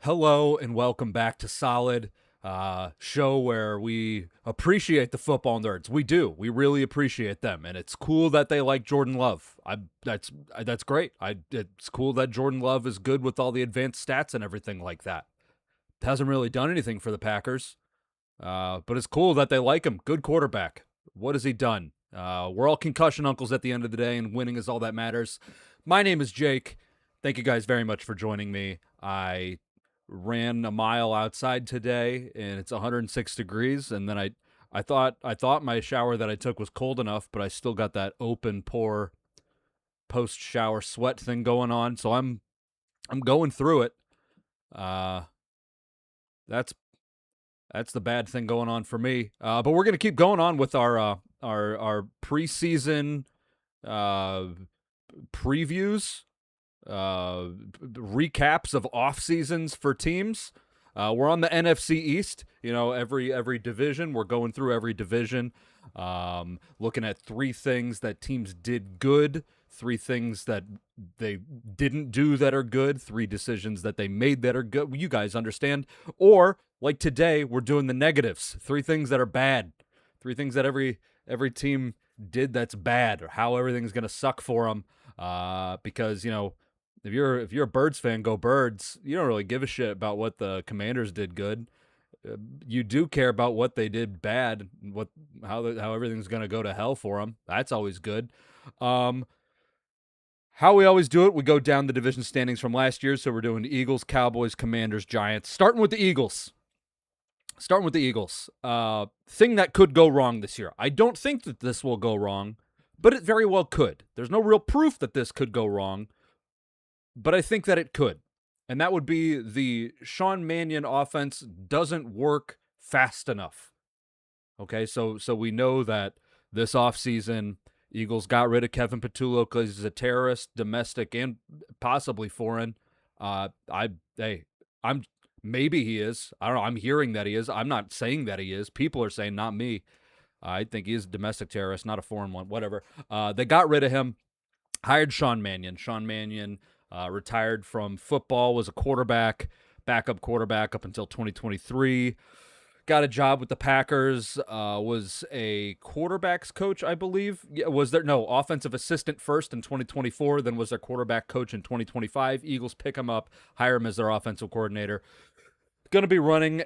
Hello and welcome back to Solid, show where we appreciate the football nerds. We do. We really appreciate them, and it's cool that they like Jordan Love. That's great. It's cool that Jordan Love is good with all the advanced stats and everything like that. Hasn't really done anything for the Packers, but it's cool that they like him. Good quarterback. What has he done? We're all concussion uncles at the end of the day, and winning is all that matters. My name is Jake. Thank you guys very much for joining me. I ran a mile outside today and it's 106 degrees, and then I thought my shower that I took was cold enough, but I still got that open pore post shower sweat thing going on, so I'm going through it. That's that's the bad thing going on for me. But we're going to keep going on with our preseason previews, recaps of off seasons for teams. We're on the NFC East. You know, every division. We're going through every division, looking at three things that teams did good, three things that they didn't do that are good, three decisions that they made that are good. You guys understand? Or like today, we're doing the negatives. Three things that are bad. Three things that every team did that's bad, or how everything's gonna suck for them. Because if you're a Birds fan, go Birds. You don't really give a shit about what the Commanders did good. You do care about what they did bad, how everything's gonna go to hell for them. That's always good. How we always do it, we go down the division standings from last year. So we're doing Eagles, Cowboys, Commanders, Giants. Starting with the Eagles. Thing that could go wrong this year. I don't think that this will go wrong, but it very well could. There's no real proof that this could go wrong, but I think that it could. And that would be the Sean Mannion offense doesn't work fast enough. Okay, so we know that this offseason, Eagles got rid of Kevin Patullo because he's a terrorist, domestic and possibly foreign. Maybe he is. I don't know. I'm hearing that he is. I'm not saying that he is. People are saying, not me. I think he is a domestic terrorist, not a foreign one. Whatever. They got rid of him, hired Sean Mannion. Sean Mannion retired from football, was a backup quarterback up until 2023. Got a job with the Packers, was a quarterback's coach, I believe. Offensive assistant first in 2024, then was their quarterback coach in 2025. Eagles pick him up, hire him as their offensive coordinator. Going to be running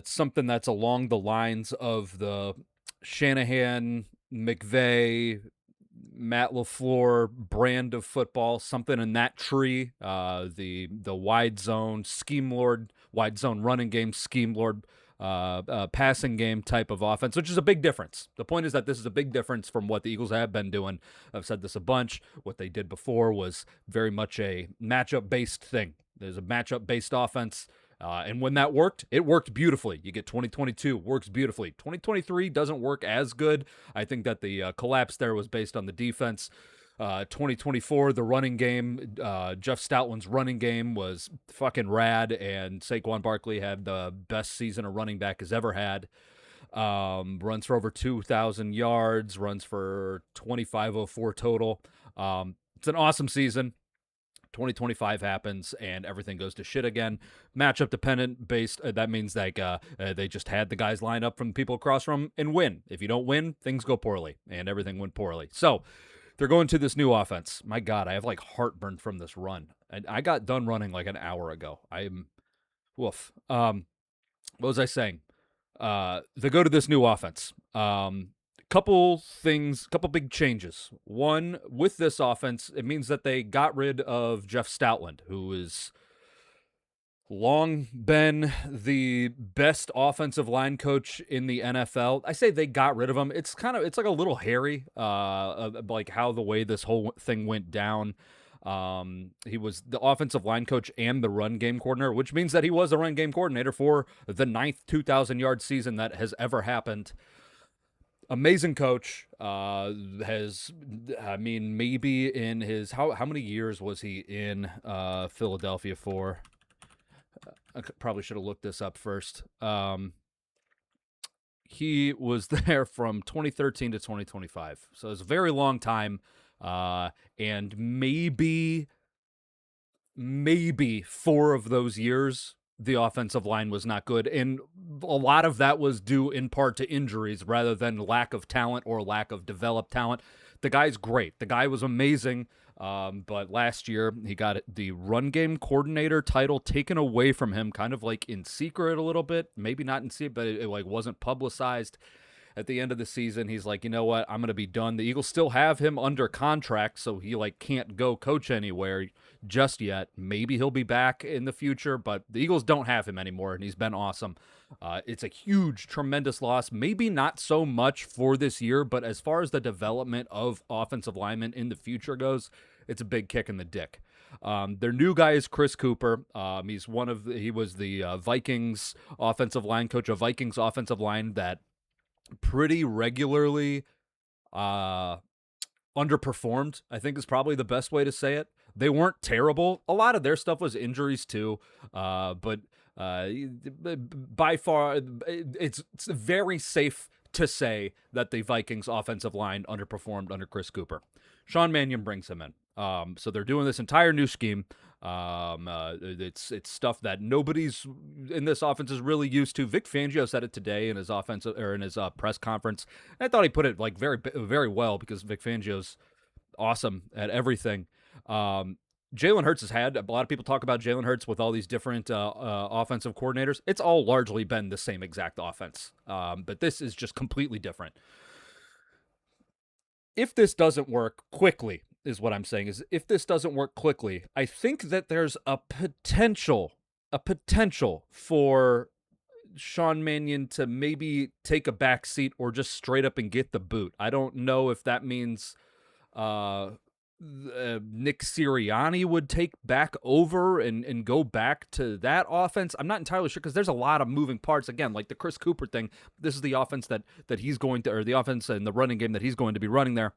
something that's along the lines of the Shanahan, McVay, Matt LaFleur brand of football, something in that tree. The wide zone scheme lord, wide zone running game scheme lord, passing game type of offense, which is a big difference. The point is that this is a big difference from what the Eagles have been doing. I've said this a bunch. What they did before was very much a matchup-based thing. There's a matchup-based offense. And when that worked, it worked beautifully. You get 2022, works beautifully. 2023 doesn't work as good. I think that the collapse there was based on the defense. 2024, the running game, Jeff Stoutland's running game was fucking rad, and Saquon Barkley had the best season a running back has ever had. Runs for over 2,000 yards, runs for 2,504 total. It's an awesome season. 2025 happens and everything goes to shit again. Matchup dependent based. That means like they just had the guys line up from the people across from them and win. If you don't win, things go poorly, and everything went poorly. So they're going to this new offense. My God, I have like heartburn from this run. I got done running like an hour ago. I'm woof. What was I saying? They go to this new offense. Couple big changes. One, with this offense, it means that they got rid of Jeff Stoutland, who has long been the best offensive line coach in the NFL. I say they got rid of him. It's like a little hairy, like how the way this whole thing went down. He was the offensive line coach and the run game coordinator, which means that he was a run game coordinator for the 9th 2,000-yard season that has ever happened. Amazing coach. Maybe in his how many years was he in Philadelphia for? I probably should have looked this up first. He was there from 2013 to 2025, so it's a very long time. And maybe maybe 4 of those years, the offensive line was not good. And a lot of that was due in part to injuries rather than lack of talent or lack of developed talent. The guy's great. The guy was amazing. But last year, he got the run game coordinator title taken away from him, kind of like in secret a little bit. Maybe not in secret, but it like wasn't publicized. At the end of the season, he's like, you know what, I'm going to be done. The Eagles still have him under contract, so he like can't go coach anywhere just yet. Maybe he'll be back in the future, but the Eagles don't have him anymore, and he's been awesome. It's a huge, tremendous loss. Maybe not so much for this year, but as far as the development of offensive linemen in the future goes, it's a big kick in the dick. Their new guy is Chris Cooper. He was the Vikings offensive line coach, a Vikings offensive line that pretty regularly underperformed, I think is probably the best way to say it. They weren't terrible. A lot of their stuff was injuries too, but by far, it's very safe to say that the Vikings offensive line underperformed under Chris Cooper. Sean Mannion brings him in. So they're doing this entire new scheme. It's stuff that nobody's in this offense is really used to. Vic Fangio said it today in his press conference. And I thought he put it like very, very well because Vic Fangio's awesome at everything. Jalen Hurts has had a lot of people talk about Jalen Hurts with all these different offensive coordinators. It's all largely been the same exact offense, but this is just completely different. If this doesn't work quickly, is what I'm saying, is if this doesn't work quickly, I think that there's a potential for Sean Mannion to maybe take a back seat or just straight up and get the boot. I don't know if that means Nick Sirianni would take back over and go back to that offense. I'm not entirely sure because there's a lot of moving parts. Again, like the Chris Cooper thing, this is the offense that he's going to, or the offense and the running game that he's going to be running there.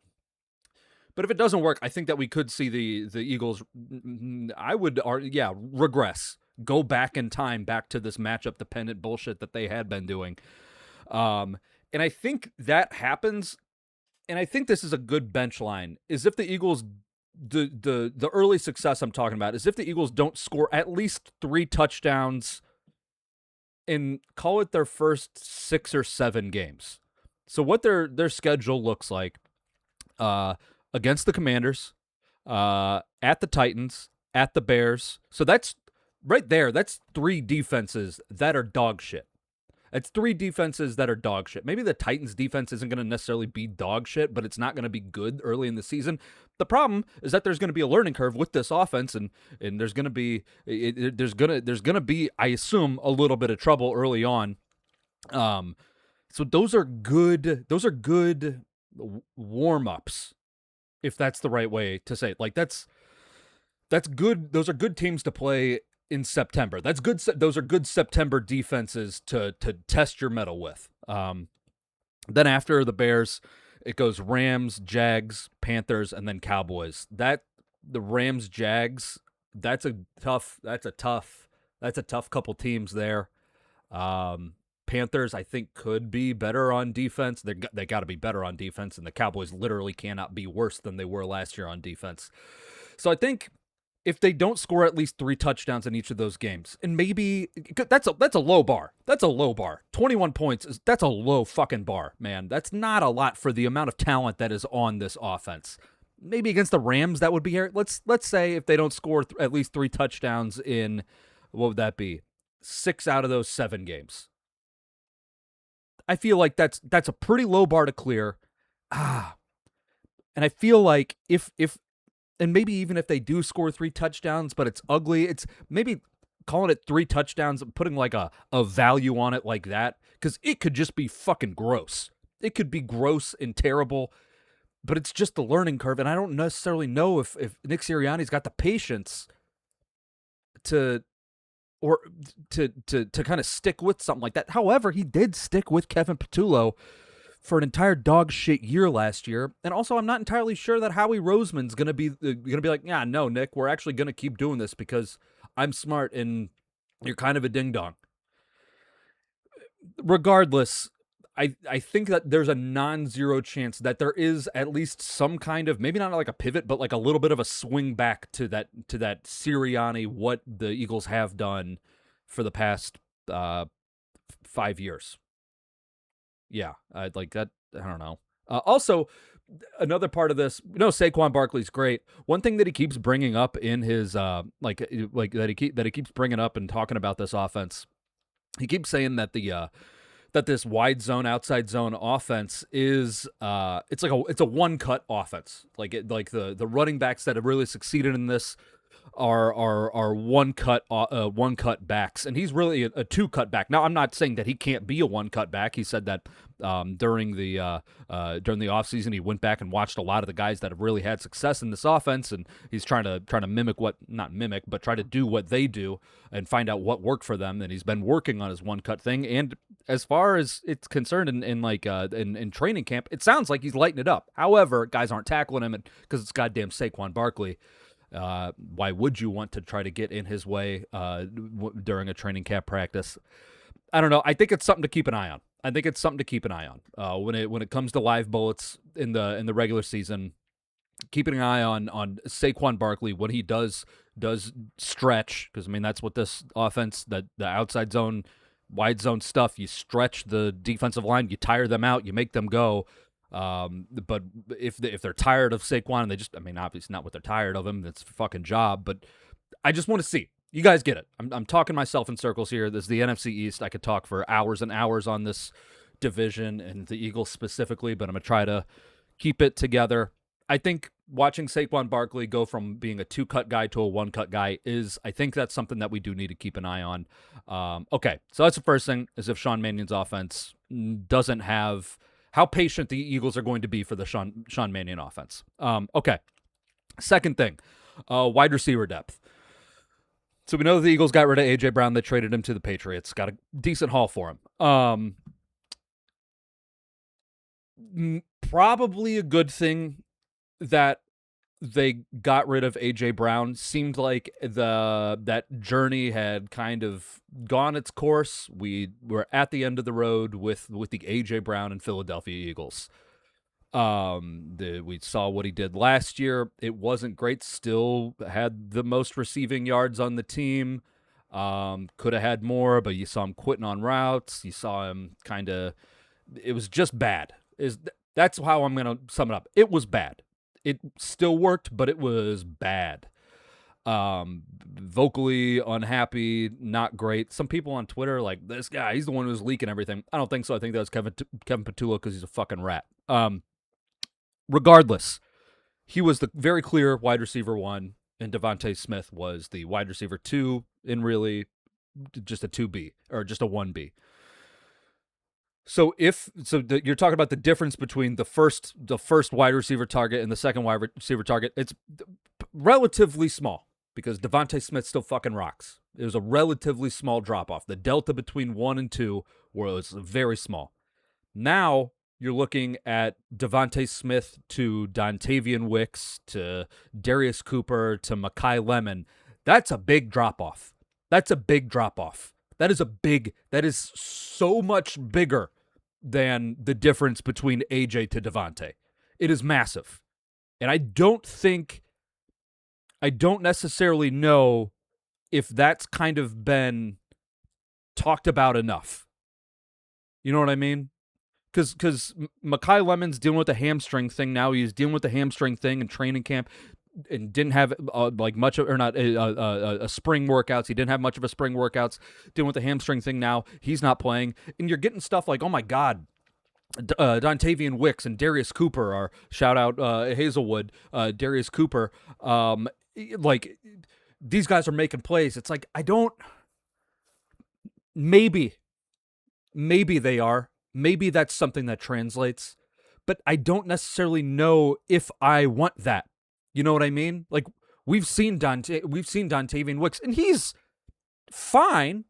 But if it doesn't work, I think that we could see the Eagles, regress. Go back in time, back to this matchup-dependent bullshit that they had been doing. And I think that happens, and I think this is a good bench line, is if the Eagles, the early success I'm talking about, is if the Eagles don't score at least 3 touchdowns in, call it their first 6 or 7 games. So what their schedule looks like, against the Commanders, at the Titans, at the Bears. So that's right there. That's 3 defenses that are dog shit. It's 3 defenses that are dog shit. Maybe the Titans defense isn't going to necessarily be dog shit, but it's not going to be good early in the season. The problem is that there's going to be a learning curve with this offense, and there's going to be I assume a little bit of trouble early on. So those are good warm-ups, if that's the right way to say it. Like that's good. Those are good teams to play in September. That's good. Those are good September defenses to test your mettle with. Then after the Bears, it goes Rams, Jags, Panthers, and then Cowboys. The Rams, Jags, that's a tough couple teams there. Panthers, I think, could be better on defense. They got to be better on defense, and the Cowboys literally cannot be worse than they were last year on defense. So I think if they don't score at least 3 touchdowns in each of those games, and maybe that's a low bar. That's a low bar. 21 points that's a low fucking bar, man. That's not a lot for the amount of talent that is on this offense. Maybe against the Rams that would be here. Let's say if they don't score at least 3 touchdowns in, what would that be? 6 out of those 7 games. I feel like that's a pretty low bar to clear. And I feel like if and maybe even if they do score 3 touchdowns, but it's ugly, it's maybe calling it 3 touchdowns, putting like a value on it like that, because it could just be fucking gross. It could be gross and terrible, but it's just the learning curve, and I don't necessarily know if Nick Sirianni's got the patience to kind of stick with something like that. However, he did stick with Kevin Patullo for an entire dog shit year last year. And also, I'm not entirely sure that Howie Roseman's going to be like, yeah, no, Nick, we're actually going to keep doing this because I'm smart and you're kind of a ding-dong. Regardless, I think that there's a non-zero chance that there is at least some kind of, maybe not like a pivot, but like a little bit of a swing back to that Sirianni, what the Eagles have done for the past 5 years. Yeah, I'd like that. I don't know. Also, another part of this, Saquon Barkley's great. One thing that he keeps bringing up in his like that he keeps bringing up and talking about this offense, he keeps saying that that this wide zone, outside zone offense is it's a one cut offense. Like the running backs that have really succeeded in this are one cut backs, and he's really a two cut back. Now, I'm not saying that he can't be a one cut back. He said that during the offseason, he went back and watched a lot of the guys that have really had success in this offense, and he's trying to mimic but try to do what they do and find out what worked for them. And he's been working on his one cut thing. And as far as it's concerned in training camp, it sounds like he's lighting it up. However, guys aren't tackling him because it's goddamn Saquon Barkley. Why would you want to try to get in his way during a training camp practice? I don't know. I think it's something to keep an eye on. When it comes to live bullets in the regular season, keeping an eye on Saquon Barkley when he does stretch, because I mean that's what this offense, the outside zone, wide zone stuff, you stretch the defensive line, you tire them out, you make them go. But if they're tired of Saquon, and obviously not what they're tired of him, that's a fucking job, but I just want to see. You guys get it. I'm talking myself in circles here. This is the NFC East. I could talk for hours and hours on this division and the Eagles specifically, but I'm going to try to keep it together. I think watching Saquon Barkley go from being a two-cut guy to a one-cut guy I think that's something that we do need to keep an eye on. Okay, so that's the first thing, is if Sean Mannion's offense doesn't have how patient the Eagles are going to be for the Sean Mannion offense. Okay, second thing, wide receiver depth. So we know that the Eagles got rid of A.J. Brown. They traded him to the Patriots. Got a decent haul for him. Probably a good thing that they got rid of A.J. Brown. Seemed like that journey had kind of gone its course. We were at the end of the road with the A.J. Brown and Philadelphia Eagles. We saw what he did last year. It wasn't great. Still had the most receiving yards on the team. Could have had more, but you saw him quitting on routes. You saw him it was just bad. That's how I'm going to sum it up. It was bad. It still worked, but it was bad. Vocally unhappy, not great. Some people on Twitter like, this guy, he's the one who's leaking everything. I don't think so. I think that was Kevin Petula because he's a fucking rat. Regardless, he was the very clear wide receiver 1, and Devontae Smith was the wide receiver 2, and really just a 2B or just a 1B. So you're talking about the difference between the first wide receiver target and the second wide receiver target. It's relatively small because Devontae Smith still fucking rocks. It was a relatively small drop off. The delta between 1 and 2 was very small. Now you're looking at Devontae Smith to Dontavian Wicks to Darius Cooper to Mekhi Lemon. That's a big drop off. That is so much bigger than the difference between AJ to Devontae. It is massive. And I don't necessarily know if that's kind of been talked about enough. You know what I mean? Because Mekhi Lemon's dealing with the hamstring thing now. He's dealing with the hamstring thing in training camp and didn't have much of, or not a spring workouts. He didn't have much of a spring workouts. Dealing with the hamstring thing now. He's not playing. And you're getting stuff like, oh my God, Dontavian Wicks and Darius Cooper are, shout out Hazelwood, Darius Cooper. Like, these guys are making plays. It's like, maybe they are. Maybe that's something that translates, but I don't necessarily know if I want that. You know what I mean? Like, we've seen Dontavian Wicks, and he's fine.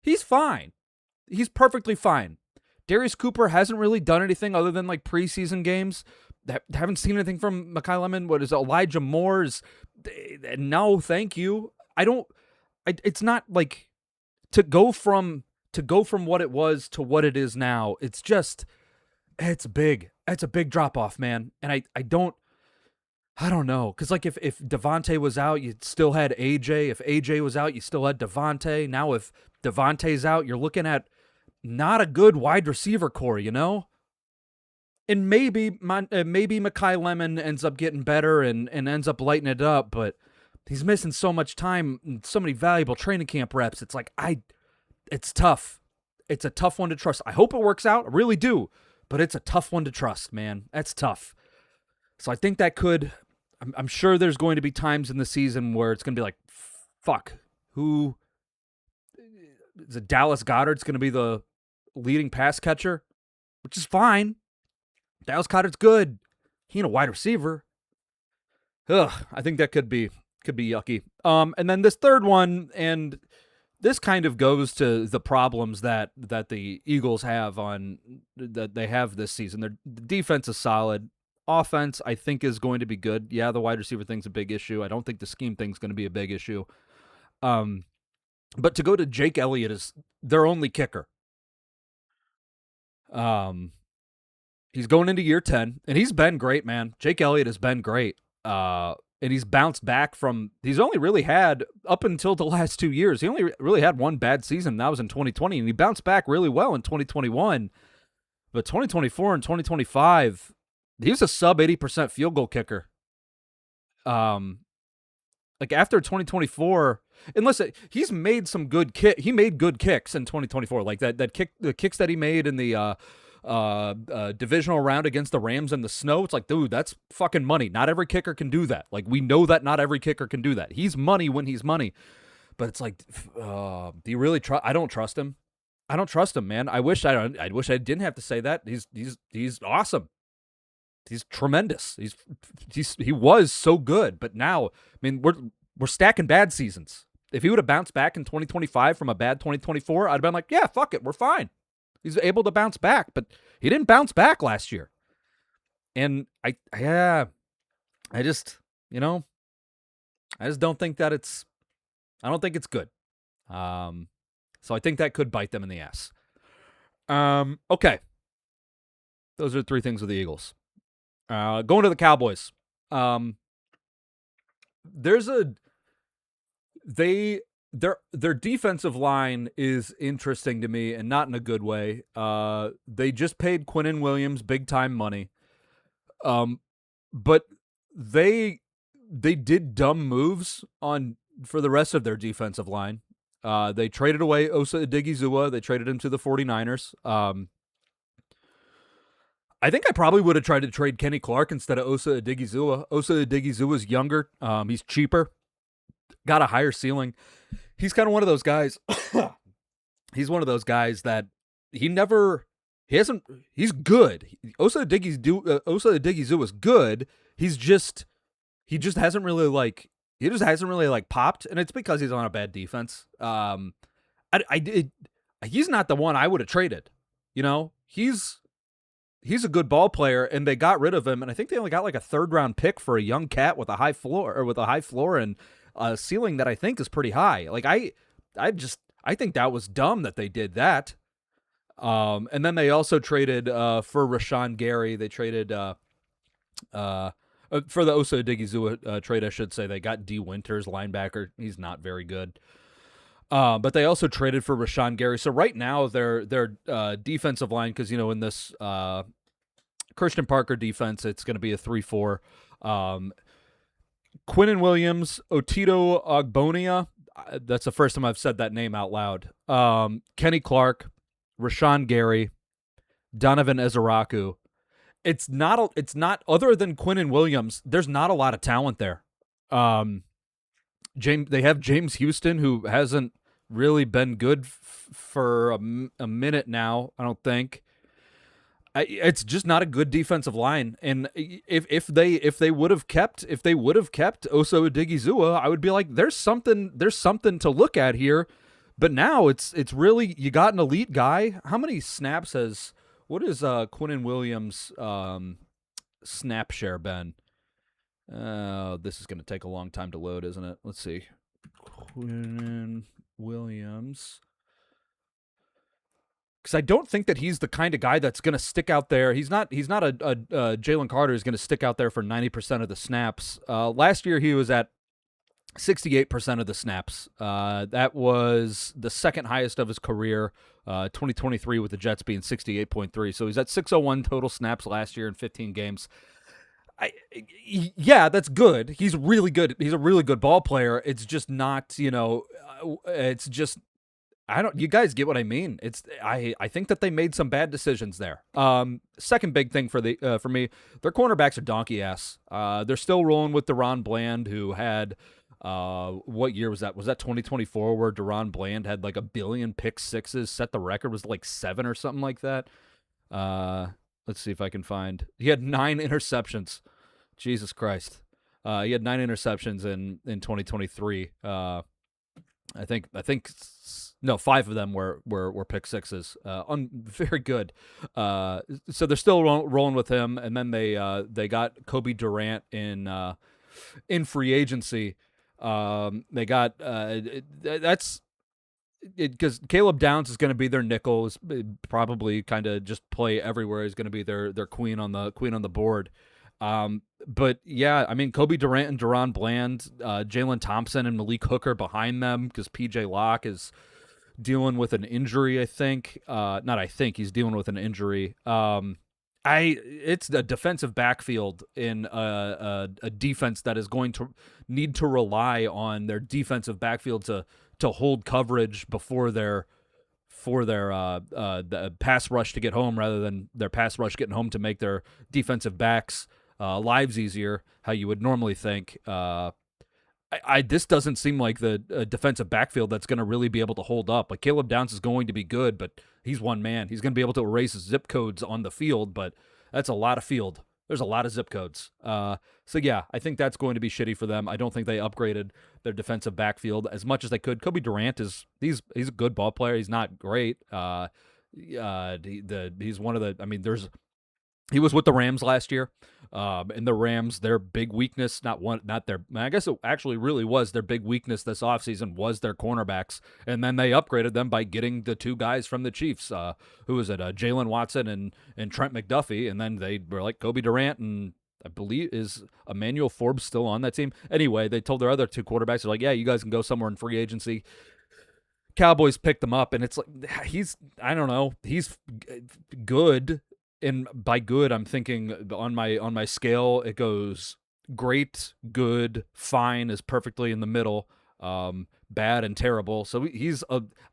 He's perfectly fine. Darius Cooper hasn't really done anything other than like preseason games. Haven't seen anything from Mekhi Lemon. What is Elijah Moore's? No, thank you. It's not like to to go from what it was to what it is now, it's big. It's a big drop off, man. And I don't know. Because, like, if Devontae was out, you still had AJ. If AJ was out, you still had Devontae. Now, if Devontae's out, you're looking at not a good wide receiver core, you know? And maybe Mekhi Lemon ends up getting better and ends up lighting it up, but he's missing so much time and so many valuable training camp reps. It's like, it's tough. It's a tough one to trust. I hope it works out. I really do. But it's a tough one to trust, man. That's tough. So I think that I'm sure there's going to be times in the season where it's going to be like, fuck, who is it? Dallas Goedert's going to be the leading pass catcher, which is fine. Dallas Goedert's good. He ain't a wide receiver. Ugh, I think that could be yucky. And then this third one, and this kind of goes to the problems that the Eagles have that they have this season. Their defense is solid. Offense, I think, is going to be good. Yeah, the wide receiver thing's a big issue. I don't think the scheme thing's going to be a big issue. But to go to Jake Elliott as their only kicker. He's going into year 10, and he's been great, man. Jake Elliott has been great. And he's bounced back he's only really had, up until the last 2 years, he only really had one bad season, and that was in 2020, and he bounced back really well in 2021. But 2024 and 2025, he was a sub 80% field goal kicker. Like after 2024, and listen, he's made some good he made good kicks in 2024, like the kicks that he made in the divisional round against the Rams in the snow. It's like, dude, that's fucking money. Not every kicker can do that. Like, we know that not every kicker can do that. He's money when he's money. But it's like, do you really trust? I don't trust him. I don't trust him, man. I wish I didn't have to say that. He's awesome. He's tremendous. He was so good, but now, I mean, we're stacking bad seasons. If he would have bounced back in 2025 from a bad 2024, I'd have been like, yeah, fuck it, we're fine. He's able to bounce back, but he didn't bounce back last year. And I just don't think that I don't think it's good. So I think that could bite them in the ass. Okay. Those are 3 things with the Eagles. Going to the Cowboys. Their defensive line is interesting to me, and not in a good way. They just paid Quinnen Williams big time money. But they did dumb moves for the rest of their defensive line. They traded away Osa Odigizua. They traded him to the 49ers. I think I probably would have tried to trade Kenny Clark instead of Osa Odigizua. Osa Odigizua is younger. He's cheaper. Got a higher ceiling. He's kind of one of those guys. He's one of those guys that he's good. Osa Odigizua is good. He just hasn't really popped, and it's because he's on a bad defense. He's not the one I would have traded. You know, he's a good ball player, and they got rid of him, and I think they only got like a 3rd round pick for a young cat with a high floor and a ceiling that I think is pretty high. Like I think that was dumb that they did that. And then they also traded for Rashawn Gary. They traded for the Osa Odigizua trade, I should say. They got D. Winters, linebacker. He's not very good. But they also traded for Rashawn Gary. So right now their defensive line, because in this Christian Parker defense, it's going to be a 3-4. Quinnen Williams, Otito Ogbonia. That's the first time I've said that name out loud. Kenny Clark, Rashawn Gary, Donovan Ezeraku. It's not other than Quinnen Williams. There's not a lot of talent there. They have James Houston, who hasn't really been good for a minute now, I don't think. It's just not a good defensive line, and if they would have kept Osa Odigizua, I would be like, there's something to look at here. But now it's really, you got an elite guy. How many snaps what is Quinnen Williams' snap share been? This is going to take a long time to load, isn't it? Let's see. Quinnen Williams. because I don't think that he's the kind of guy that's going to stick out there. He's not a Jalen Carter who's going to stick out there for 90% of the snaps. Last year he was at 68% of the snaps. That was the second highest of his career. 2023 with the Jets being 68.3. So he's at 601 total snaps last year in 15 games. Yeah, that's good. He's really good. He's a really good ball player. It's just not, it's just, you guys get what I mean. I think that they made some bad decisions there. Second big thing for me, their cornerbacks are donkey ass. They're still rolling with Deron Bland, who had, what year was that? Was that 2024 where Deron Bland had like 1 billion pick sixes, set the record, was like 7 or something like that. Let's see if I can find. He had 9 interceptions. Jesus Christ. He had 9 interceptions in 2023. I think no, 5 of them were pick sixes. Very good. So they're still rolling with him, and then they got Kobe Durant in free agency. They got that's because Caleb Downs is going to be their nickel, is probably kind of just play everywhere. He's going to be their queen on the board. But yeah, I mean, Kobe Durant and Deron Bland, Jalen Thompson and Malik Hooker behind them, because PJ Locke is dealing with an injury. He's dealing with an injury. It's a defensive backfield in a defense that is going to need to rely on their defensive backfield to hold coverage before the pass rush to get home, rather than their pass rush getting home to make their defensive backs lives easier, how you would normally think. This doesn't seem like the defensive backfield that's going to really be able to hold up. Like, Caleb Downs is going to be good, but he's one man. He's going to be able to erase zip codes on the field, but that's a lot of field. There's a lot of zip codes. So yeah, I think that's going to be shitty for them. I don't think they upgraded their defensive backfield as much as they could. Kobe Durant he's a good ball player. He's not great. He's one of the. I mean, he was with the Rams last year. And the Rams, their big weakness, I guess it actually really was their big weakness this offseason was their cornerbacks. And then they upgraded them by getting the 2 guys from the Chiefs, who was it, Jalen Watson and Trent McDuffie. And then they were like Kobe Durant, and I believe is Emmanuel Forbes still on that team. Anyway, they told their other 2 quarterbacks, they're like, yeah, you guys can go somewhere in free agency. Cowboys picked them up, and it's like, he's good. And by good, I'm thinking on my scale, it goes great, good, fine is perfectly in the middle, bad and terrible. So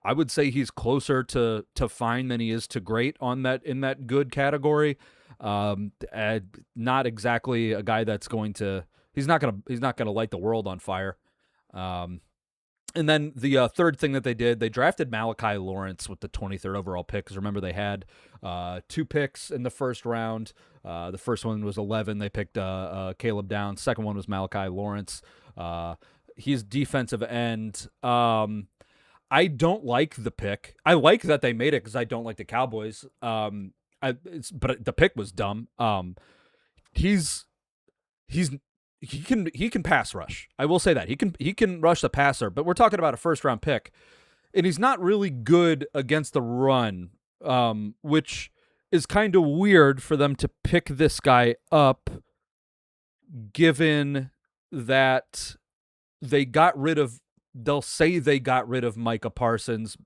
I would say he's closer to fine than he is to great in that good category. Not exactly a guy that's he's not gonna light the world on fire. And then the third thing that they did, they drafted Malachi Lawrence with the 23rd overall pick. Because remember, they had 2 picks in the first round. The first one was 11. They picked Caleb Downs. Second one was Malachi Lawrence. He's defensive end. I don't like the pick. I like that they made it because I don't like the Cowboys. But the pick was dumb. He can pass rush. I will say that. He can rush the passer, but we're talking about a first-round pick. And he's not really good against the run, which is kind of weird for them to pick this guy up, given that they'll say they got rid of Micah Parsons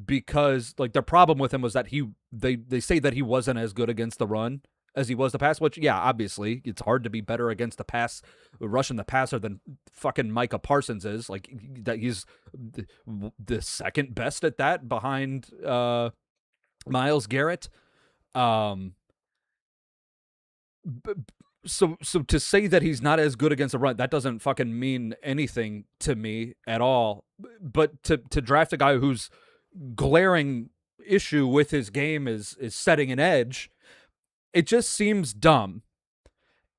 because, like, their problem with him was that they say that he wasn't as good against the run as he was the pass, which, yeah, obviously, it's hard to be better against the pass, rushing the passer than fucking Micah Parsons is. Like, that he's the second best at that behind Myles Garrett. So to say that he's not as good against the run, that doesn't fucking mean anything to me at all. But to draft a guy whose glaring issue with his game is setting an edge, it just seems dumb,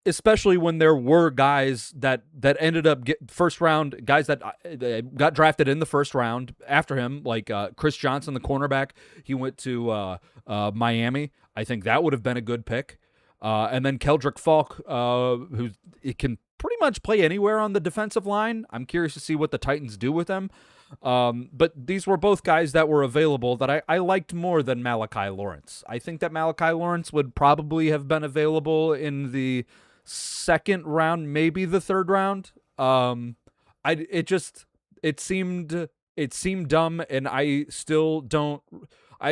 especially when there were guys that ended up first round guys that got drafted in the first round after him, like Chris Johnson, the cornerback. He went to Miami. I think that would have been a good pick. And then Keldrick Falk, who can pretty much play anywhere on the defensive line. I'm curious to see what the Titans do with him. But these were both guys that were available that I liked more than Malachi Lawrence. I think that Malachi Lawrence would probably have been available in the second round, maybe the third round. It seemed dumb, and I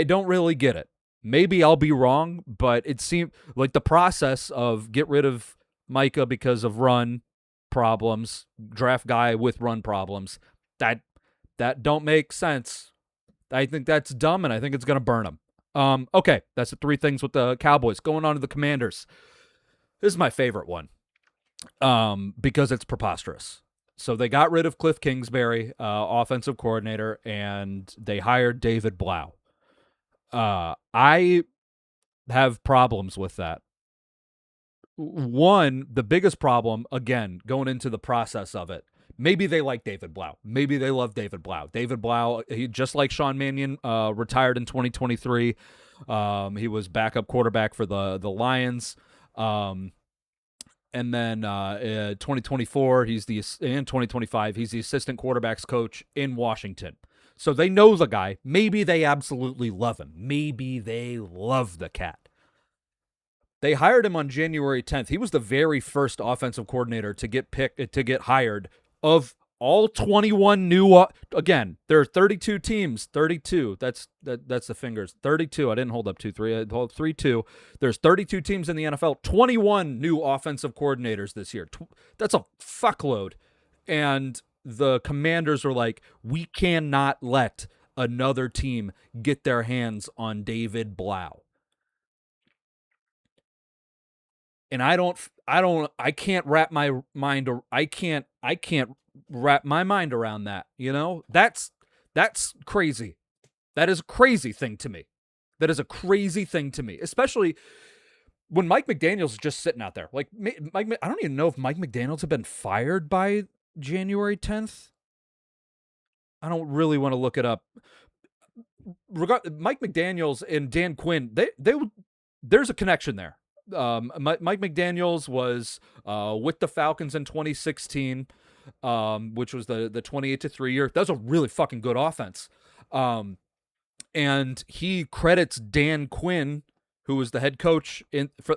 don't really get it. Maybe I'll be wrong, but it seemed like the process of get rid of Micah because of run problems, draft guy with run problems, that don't make sense. I think that's dumb, and I think it's going to burn them. Okay, that's the three things with the Cowboys. Going on to the Commanders. This is my favorite one because it's preposterous. So they got rid of Cliff Kingsbury, offensive coordinator, and they hired David Blough. I have problems with that. One, the biggest problem, again, going into the process of it, maybe they like David Blough. Maybe they love David Blough. David Blough, he, just like Sean Mannion, retired in 2023. He was backup quarterback for the Lions. And then 2024, in 2025, he's the assistant quarterbacks coach in Washington. So they know the guy. Maybe they absolutely love him. Maybe they love the cat. They hired him on January 10th. He was the very first offensive coordinator to get hired of all 21 new. Again, there are 32 teams. 32. That's the fingers. 32. I didn't hold up 2-3. I hold 3-2. There's 32 teams in the NFL. 21 new offensive coordinators this year. That's a fuckload. And the Commanders were like, we cannot let another team get their hands on David Blough. And I can't wrap my mind around that, you know? That's crazy. That is a crazy thing to me. That is a crazy thing to me, especially when Mike McDaniels is just sitting out there. Like, I don't even know if Mike McDaniels had been fired by January 10th. I don't really want to look it up. Mike McDaniels and Dan Quinn, there's a connection there. Mike McDaniels was with the Falcons in 2016, which was the 28-3 year. That was a really fucking good offense. And he credits Dan Quinn, who was the head coach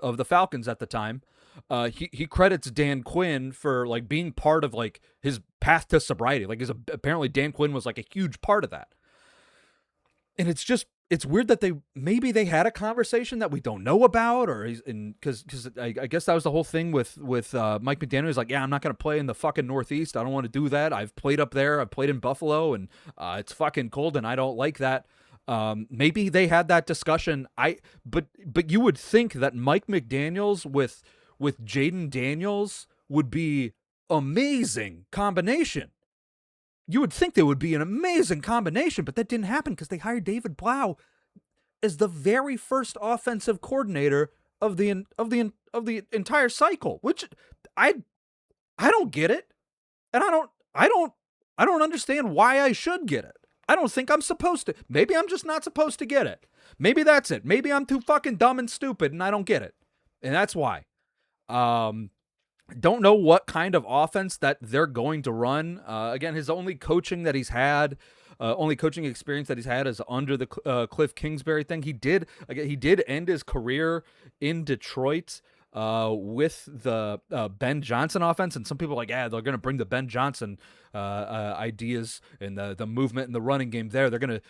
of the Falcons at the time. He credits Dan Quinn for like being part of like his path to sobriety. Like apparently Dan Quinn was like a huge part of that. And it's weird that maybe they had a conversation that we don't know about, or because I guess that was the whole thing with Mike McDaniel. He's like, yeah, I'm not going to play in the fucking Northeast. I don't want to do that. I've played up there. I've played in Buffalo, and it's fucking cold, and I don't like that. Maybe they had that discussion. But you would think that Mike McDaniels with Jaden Daniels would be amazing combination. You would think there would be an amazing combination, but that didn't happen because they hired David Blough as the very first offensive coordinator of the entire cycle, which I don't get it, and I don't understand why I should get it. I don't think I'm supposed to. Maybe I'm just not supposed to get it. Maybe that's it. Maybe I'm too fucking dumb and stupid and I don't get it, and that's why. Don't know what kind of offense that they're going to run. Again, his only coaching experience that he's had is under the Cliff Kingsbury thing. He did end his career in Detroit with the Ben Johnson offense, and some people are like, yeah, they're going to bring the Ben Johnson ideas and the movement and the running game there. They're gonna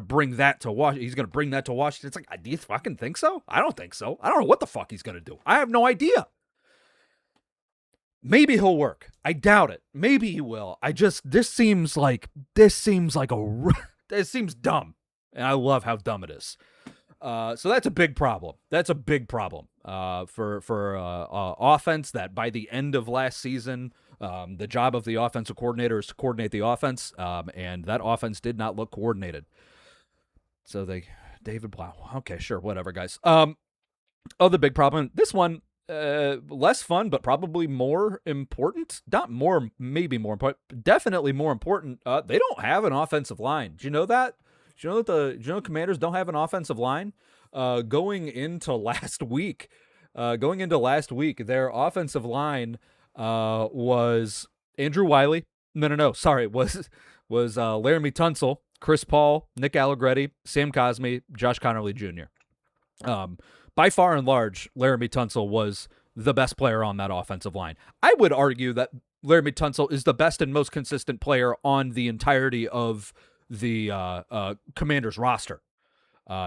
bring that to Washington. He's gonna bring that to Washington. It's like, do you fucking think so? I don't think so. I don't know what the fuck he's gonna do. I have no idea. Maybe he'll work. I doubt it. Maybe he will. This seems dumb, and I love how dumb it is. So that's a big problem. That's a big problem for offense. That by the end of last season, the job of the offensive coordinator is to coordinate the offense, and that offense did not look coordinated. So David Blough. Okay, sure, whatever, guys. Other big problem. This one. Less fun, but probably more important. Not more, maybe more important. Definitely more important. They don't have an offensive line. Do you know that? Do you know that the Commanders don't have an offensive line? Going into last week, their offensive line was Andrew Wiley, No. Sorry, was Laramie Tunsil, Chris Paul, Nick Allegretti, Sam Cosmi, Josh Connerly Jr. By far and large, Laramie Tunsil was the best player on that offensive line. I would argue that Laramie Tunsil is the best and most consistent player on the entirety of the Commanders roster.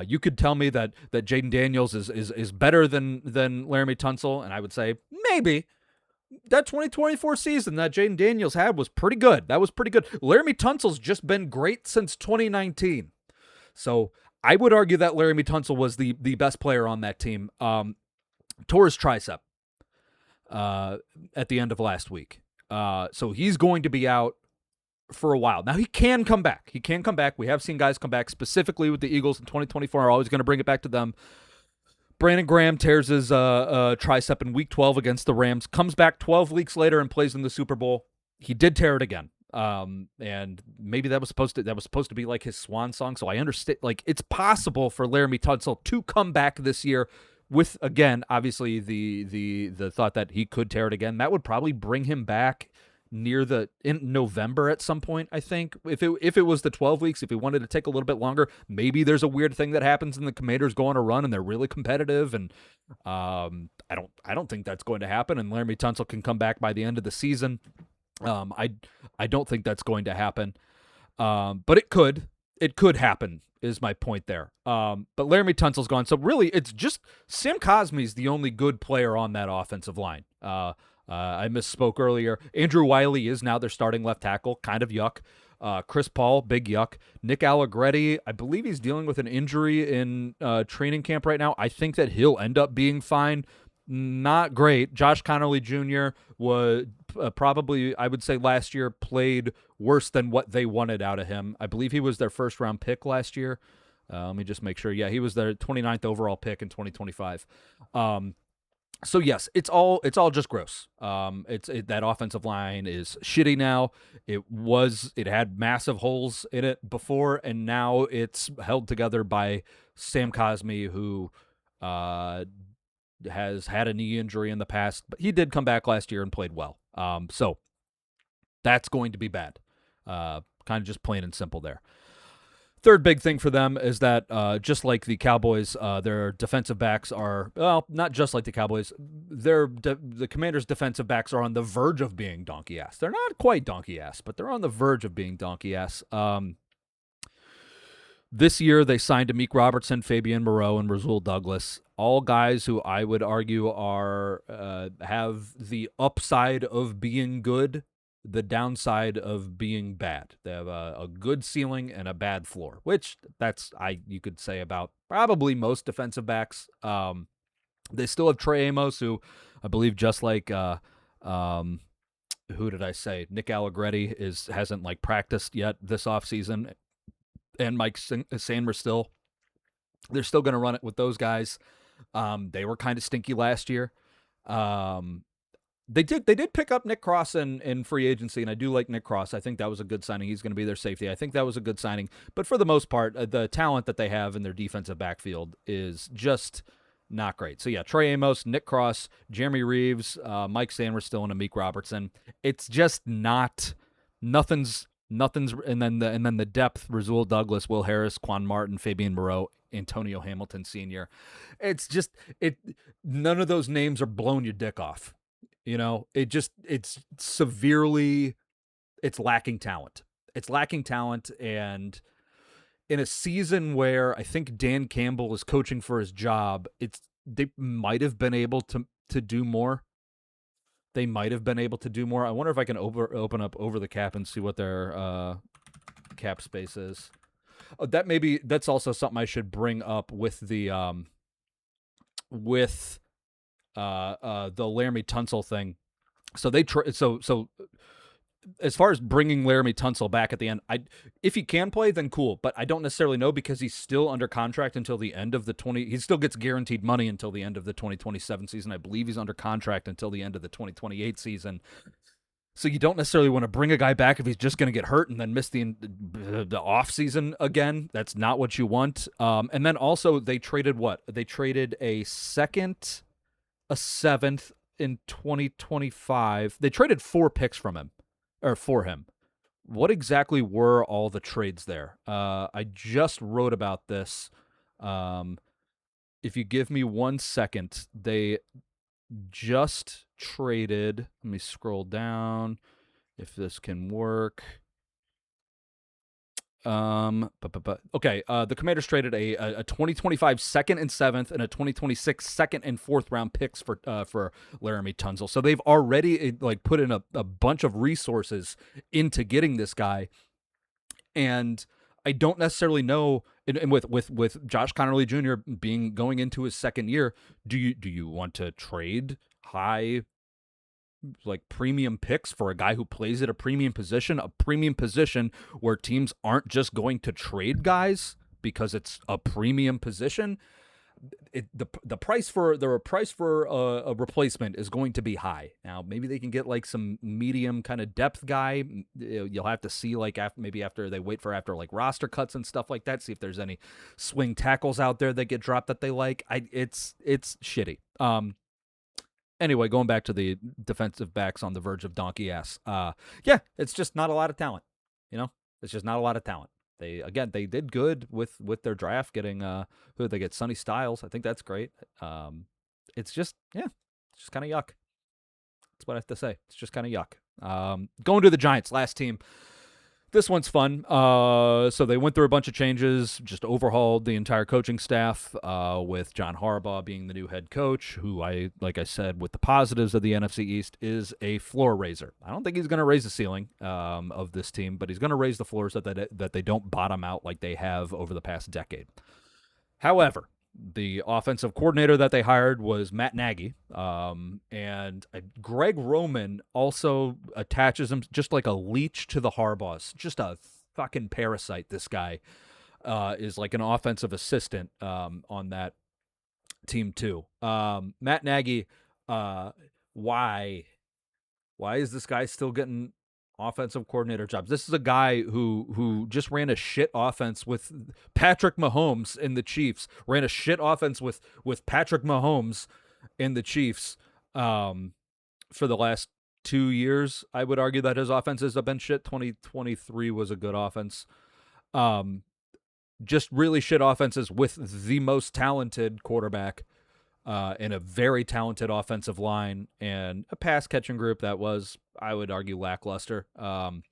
You could tell me that Jaden Daniels is better than Laramie Tunsil, and I would say maybe. That 2024 season that Jaden Daniels had was pretty good. That was pretty good. Laramie Tunsil's just been great since 2019. So I would argue that Laramie Tunsil was the best player on that team. Tore his tricep at the end of last week. So he's going to be out for a while. Now, he can come back. We have seen guys come back, specifically with the Eagles in 2024. Always going to bring it back to them. Brandon Graham tears his tricep in Week 12 against the Rams, comes back 12 weeks later and plays in the Super Bowl. He did tear it again, and maybe that was supposed to be like his swan song. So I understand, like, it's possible for Laramie Tunsil to come back this year with, again, obviously the thought that he could tear it again. That would probably bring him back in November at some point. I think if it was the 12 weeks, if he wanted to take a little bit longer, maybe there's a weird thing that happens and the Commanders go on a run and they're really competitive, and I don't think that's going to happen, and Laramie Tunsil can come back by the end of the season. I don't think that's going to happen, but it could happen is my point there. But Laramie Tunsil's gone, so really it's just Sam Cosmi's the only good player on that offensive line. I misspoke earlier. Andrew Wiley is now their starting left tackle. Kind of yuck. Chris Paul, big yuck. Nick Allegretti, I believe he's dealing with an injury in training camp right now. I think that he'll end up being fine. Not great. Josh Connerly Jr. was probably, I would say, last year played worse than what they wanted out of him. I believe he was their first-round pick last year. Let me just make sure. Yeah, he was their 29th overall pick in 2025. So yes, it's all just gross. That offensive line is shitty now. It had massive holes in it before, and now it's held together by Sam Cosmi, who has had a knee injury in the past, but he did come back last year and played well. So that's going to be bad. Kind of just plain and simple there. Third big thing for them is that just like the Cowboys, their defensive backs are, well, not just like the Cowboys, the Commanders' defensive backs are on the verge of being donkey-ass. They're not quite donkey-ass, but they're on the verge of being donkey-ass. This year, they signed Amik Robertson, Fabian Moreau, and Rasul Douglas, all guys who I would argue have the upside of being good, the downside of being bad. They have a good ceiling and a bad floor, which you could say about probably most defensive backs. They still have Trey Amos, who I believe, just like who did I say? Nick Allegretti hasn't like practiced yet this offseason, and Mike Sandmer still. They're still going to run it with those guys. They were kind of stinky last year. They did pick up Nick Cross in free agency, and I do like Nick Cross. I think that was a good signing. He's going to be their safety. I think that was a good signing. But for the most part, the talent that they have in their defensive backfield is just not great. So yeah, Trey Amos, Nick Cross, Jeremy Reeves, Mike Sanders still, and Amik Robertson. It's just nothing's, and then the depth: Rasul Douglas, Will Harris, Quan Martin, Fabian Moreau, Antonio Hamilton Sr. It's just none of those names are blowing your dick off. You know, it's lacking talent. It's lacking talent, and in a season where I think Dan Campbell is coaching for his job, they might have been able to do more. They might have been able to do more. I wonder if I can open up Over the Cap and see what their cap space is. Oh, that's also something I should bring up with the Laramie Tunsil thing. So so as far as bringing Laramie Tunsil back at the end, if he can play, then cool. But I don't necessarily know, because he's still under contract until the end of he still gets guaranteed money until the end of the 2027 season. I believe he's under contract until the end of the 2028 season. So you don't necessarily want to bring a guy back if he's just going to get hurt and then miss the off season again. That's not what you want. And then also they traded what? They traded a second, a seventh in 2025. They traded 4 picks for him. what exactly were all the trades there? I just wrote about this. Um, if you give me 1 second, they just traded. Let me scroll down if this can work. Okay. The Commanders traded a 2025 second and seventh and a 2026 second and fourth round picks for Laramie Tunzel. So they've already like put in a bunch of resources into getting this guy, and I don't necessarily know. And with Josh Connerly Jr. being going into his second year, do you want to trade high like premium picks for a guy who plays at a premium position where teams aren't just going to trade guys because it's a premium position? The price for a replacement is going to be high. Now maybe they can get like some medium kind of depth guy. You'll have to see like after they wait for after like roster cuts and stuff like that, see if there's any swing tackles out there that get dropped that they like. It's shitty. Anyway, going back to the defensive backs on the verge of donkey ass. Yeah, it's just not a lot of talent. You know, it's just not a lot of talent. They did good with their draft, getting who did they get? Sonny Styles. I think that's great. It's just it's just kind of yuck. That's what I have to say. It's just kind of yuck. Going to the Giants, last team. This one's fun. So they went through a bunch of changes, just overhauled the entire coaching staff, with John Harbaugh being the new head coach, who like I said, with the positives of the NFC East, is a floor raiser. I don't think he's going to raise the ceiling of this team, but he's going to raise the floors that they don't bottom out like they have over the past decade. However, the offensive coordinator that they hired was Matt Nagy, and Greg Roman also attaches him just like a leech to the Harbaughs. Just a fucking parasite, this guy. Is like an offensive assistant on that team too. Matt Nagy, why is this guy still getting offensive coordinator jobs? This is a guy who just ran a shit offense with Patrick Mahomes in the Chiefs. Ran a shit offense with Patrick Mahomes in the Chiefs for the last 2 years. I would argue that his offenses have been shit. 2023 was a good offense. Just really shit offenses with the most talented quarterback and a very talented offensive line and a pass catching group that was, I would argue, lackluster. And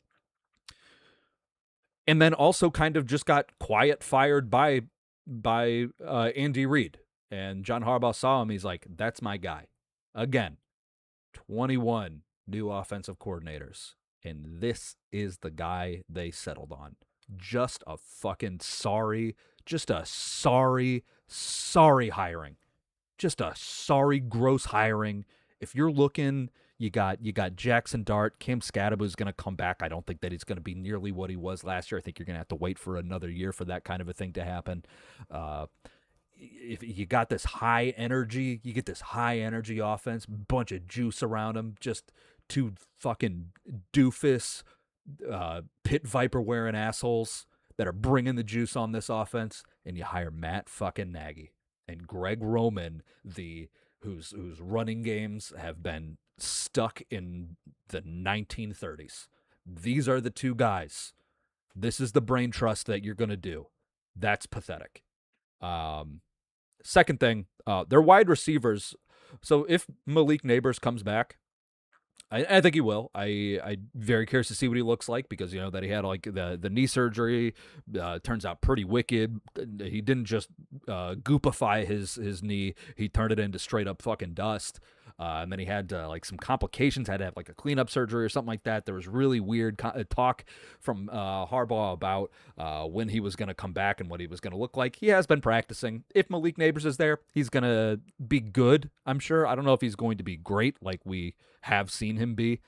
then also kind of just got quiet fired by Andy Reid. And John Harbaugh saw him. He's like, that's my guy. Again, 21 new offensive coordinators. And this is the guy they settled on. Just a fucking sorry hiring. Just a sorry, gross hiring. If you're looking, you got Jackson Dart, Cam Scadaboo's going to come back. I don't think that he's going to be nearly what he was last year. I think you're going to have to wait for another year for that kind of a thing to happen. If you got this high energy, you get this high energy offense, bunch of juice around him, just two fucking doofus, pit viper wearing assholes that are bringing the juice on this offense, and you hire Matt fucking Nagy and Greg Roman, whose running games have been stuck in the 1930s. These are the two guys. This is the brain trust that you're going to do. That's pathetic. Second thing, they're wide receivers. So if Malik Neighbors comes back, I think he will. I'm very curious to see what he looks like, because that he had like the knee surgery. Turns out pretty wicked. He didn't just goopify his knee; he turned it into straight up fucking dust. And then he had like some complications. Had to have like a cleanup surgery or something like that. There was really weird talk from Harbaugh about when he was going to come back and what he was going to look like. He has been practicing. If Malik Neighbors is there, he's going to be good, I'm sure. I don't know if he's going to be great like we have seen him be,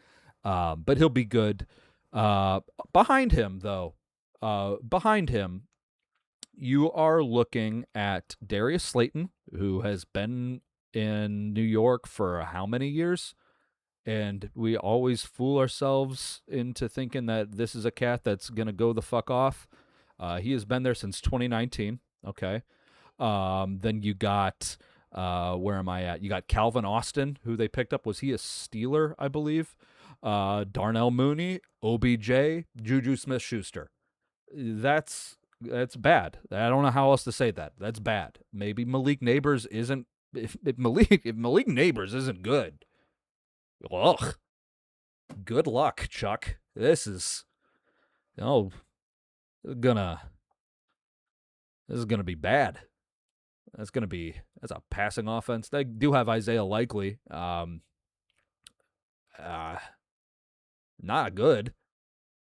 but he'll be good. Behind him, you are looking at Darius Slayton, who has been in New York for how many years? And we always fool ourselves into thinking that this is a cat that's going to go the fuck off. He has been there since 2019. Okay. Then you got, where am I at? You got Calvin Austin, who they picked up. Was he a Steeler, I believe? Darnell Mooney, OBJ, Juju Smith-Schuster. That's bad. I don't know how else to say that. That's bad. Maybe Malik Neighbors isn't. If Malik Neighbors isn't good, ugh. Good luck, Chuck. This is oh gonna this is gonna be bad. That's a passing offense. They do have Isaiah Likely. Not good.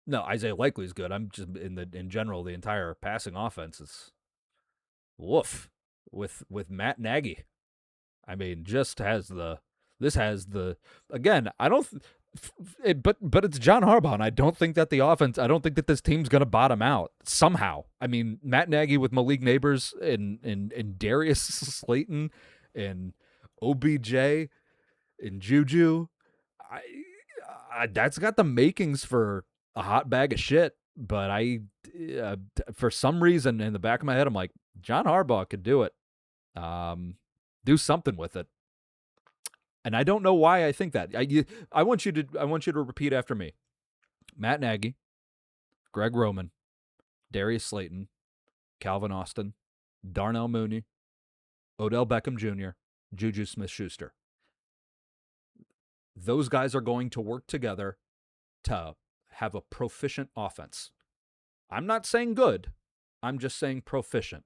No, Isaiah Likely is good. I'm just in general the entire passing offense is woof with Matt Nagy. I mean, just has the this has the again. I don't. But it's John Harbaugh, and I don't think that the offense. I don't think that this team's going to bottom out somehow. I mean, Matt Nagy with Malik Neighbors and Darius Slayton and OBJ and Juju. That's got the makings for a hot bag of shit. But for some reason, in the back of my head, I'm like, John Harbaugh could do it. Do something with it. And I don't know why I think that. I want you to repeat after me. Matt Nagy, Greg Roman, Darius Slayton, Calvin Austin, Darnell Mooney, Odell Beckham Jr., Juju Smith-Schuster. Those guys are going to work together to have a proficient offense. I'm not saying good. I'm just saying proficient.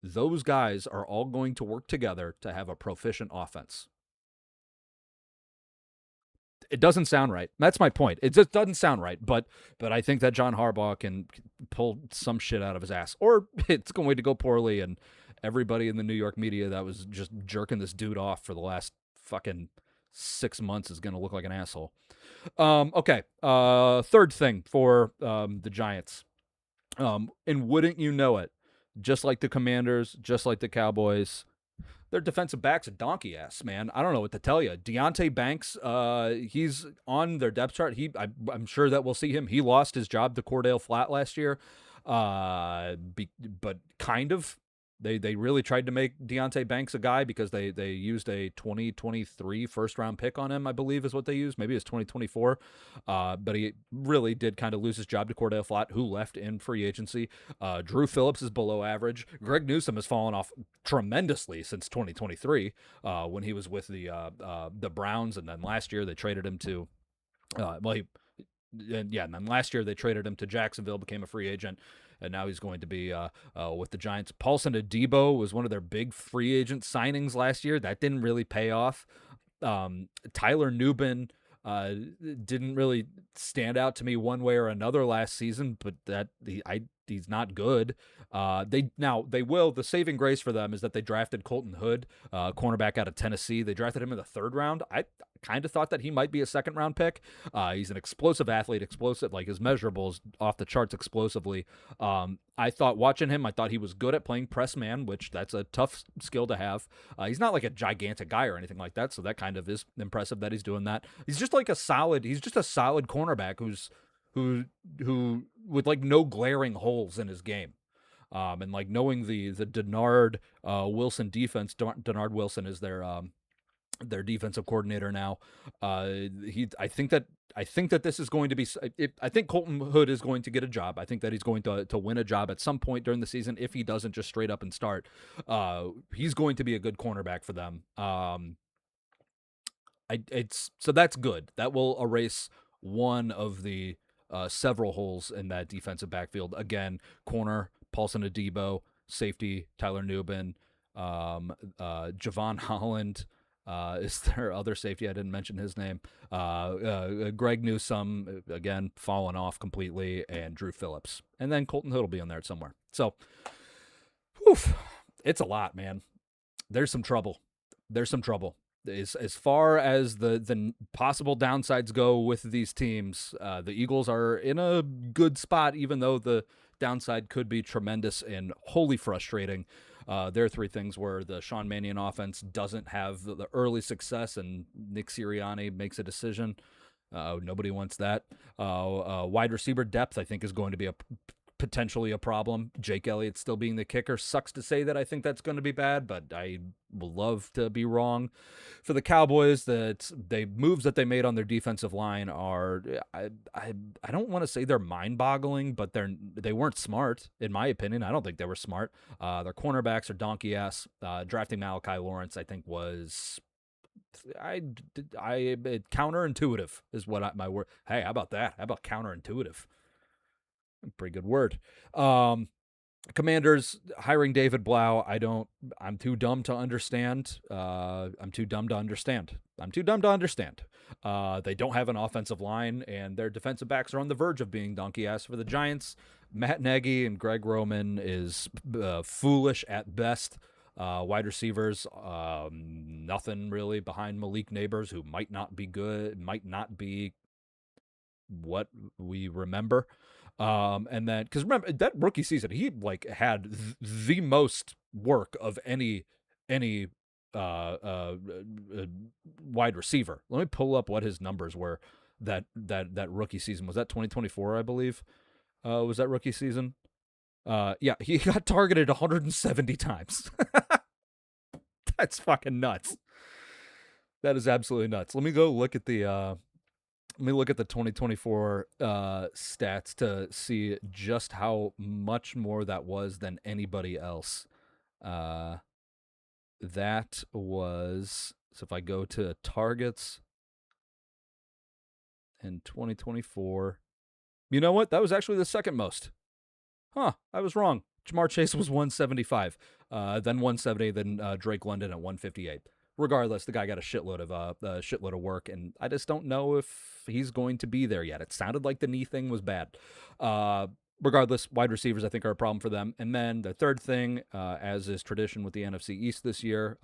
Those guys are all going to work together to have a proficient offense. It doesn't sound right. That's my point. It just doesn't sound right. But I think that John Harbaugh can pull some shit out of his ass. Or it's going to go poorly, and everybody in the New York media that was just jerking this dude off for the last fucking 6 months is going to look like an asshole. Okay. Third thing for the Giants. And wouldn't you know it, just like the Commanders, just like the Cowboys, their defensive back's a donkey ass, man. I don't know what to tell you. Deonte Banks, he's on their depth chart. I'm sure that we'll see him. He lost his job to Cordell Flat last year, but kind of. They really tried to make Deonte Banks a guy because they used a 2023 first-round pick on him, I believe is what they used. Maybe it's 2024. But he really did kind of lose his job to Cordell Flat, who left in free agency. Drew Phillips is below average. Greg Newsome has fallen off tremendously since 2023 when he was with the Browns. And then last year they traded him to and then last year they traded him to Jacksonville, became a free agent, and now he's going to be with the Giants. Paulson Adebo was one of their big free agent signings last year. That didn't really pay off. Tyler Nubin didn't really stand out to me one way or another last season, but he's not good. The saving grace for them is that they drafted Colton Hood, cornerback out of Tennessee. They drafted him in the 3rd round. I kind of thought that he might be a 2nd-round pick. He's an explosive athlete, like his measurables off the charts explosively. I thought watching him, I thought he was good at playing press man, which that's a tough skill to have. He's not like a gigantic guy or anything like that, so that kind of is impressive that he's doing that. He's just a solid cornerback who with like no glaring holes in his game. And like knowing the Denard Wilson defense, Denard Wilson is their defensive coordinator now. I think that this is going to be. I think Colton Hood is going to get a job. I think that he's going to win a job at some point during the season if he doesn't just straight up and start. He's going to be a good cornerback for them. So that's good. That will erase one of the several holes in that defensive backfield. Again, corner Paulson Adebo, safety Tyler Nubin, Javon Holland. Is there other safety? I didn't mention his name. Greg Newsome, again, fallen off completely, and Drew Phillips. And then Colton Hood will be in there somewhere. So, it's a lot, man. There's some trouble. As far as the possible downsides go with these teams, the Eagles are in a good spot, even though the downside could be tremendous and wholly frustrating. There are 3 things where the Sean Mannion offense doesn't have the early success, and Nick Sirianni makes a decision. Nobody wants that. Wide receiver depth, I think, is going to be a potentially a problem. Jake Elliott still being the kicker. Sucks to say that I think that's going to be bad, but I will love to be wrong. For the Cowboys, the moves that they made on their defensive line are, I don't want to say they're mind-boggling, but they weren't smart, in my opinion. I don't think they were smart. Their cornerbacks are donkey ass. Drafting Malachi Lawrence, I think, was counterintuitive is what my word. Hey, how about that? How about counterintuitive? Pretty good word. Commanders hiring David Blough. I'm too dumb to understand. I'm too dumb to understand. They don't have an offensive line, and their defensive backs are on the verge of being donkey ass. For the Giants, Matt Nagy and Greg Roman is foolish at best. Wide receivers, nothing really behind Malik Neighbors, who might not be good, might not be what we remember. And then, because remember that rookie season, he like had the most work of any wide receiver. Let me pull up what his numbers were that rookie season. Was that 2024, I believe? Was that rookie season? Yeah, he got targeted 170 times. That's fucking nuts. That is absolutely nuts. Let me go look at the 2024 stats to see just how much more that was than anybody else. That was, so if I go to targets in 2024, you know what? That was actually the second most. Huh, I was wrong. Jamar Chase was 175, then 170, then Drake London at 158. Regardless, the guy got a shitload of work, and I just don't know if he's going to be there yet. It sounded like the knee thing was bad. Regardless, wide receivers I think are a problem for them. And then the third thing, as is tradition with the NFC East this year,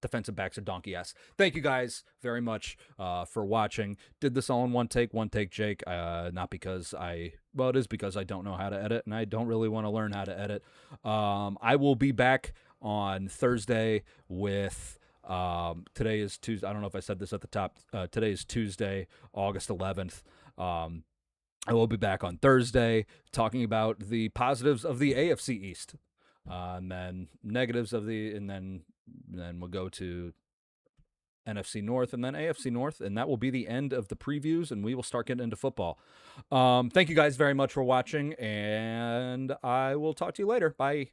defensive backs are donkey ass. Thank you guys very much for watching. Did this all in one take, Jake. Not because it is because I don't know how to edit, and I don't really want to learn how to edit. I will be back on Thursday with... today is Tuesday. I don't know if I said this at the top. Today is Tuesday, August 11th. I will be back on Thursday talking about the positives of the AFC East, and then negatives of and then we'll go to NFC North and then AFC North, and that will be the end of the previews, and we will start getting into football. Thank you guys very much for watching, and I will talk to you later. Bye.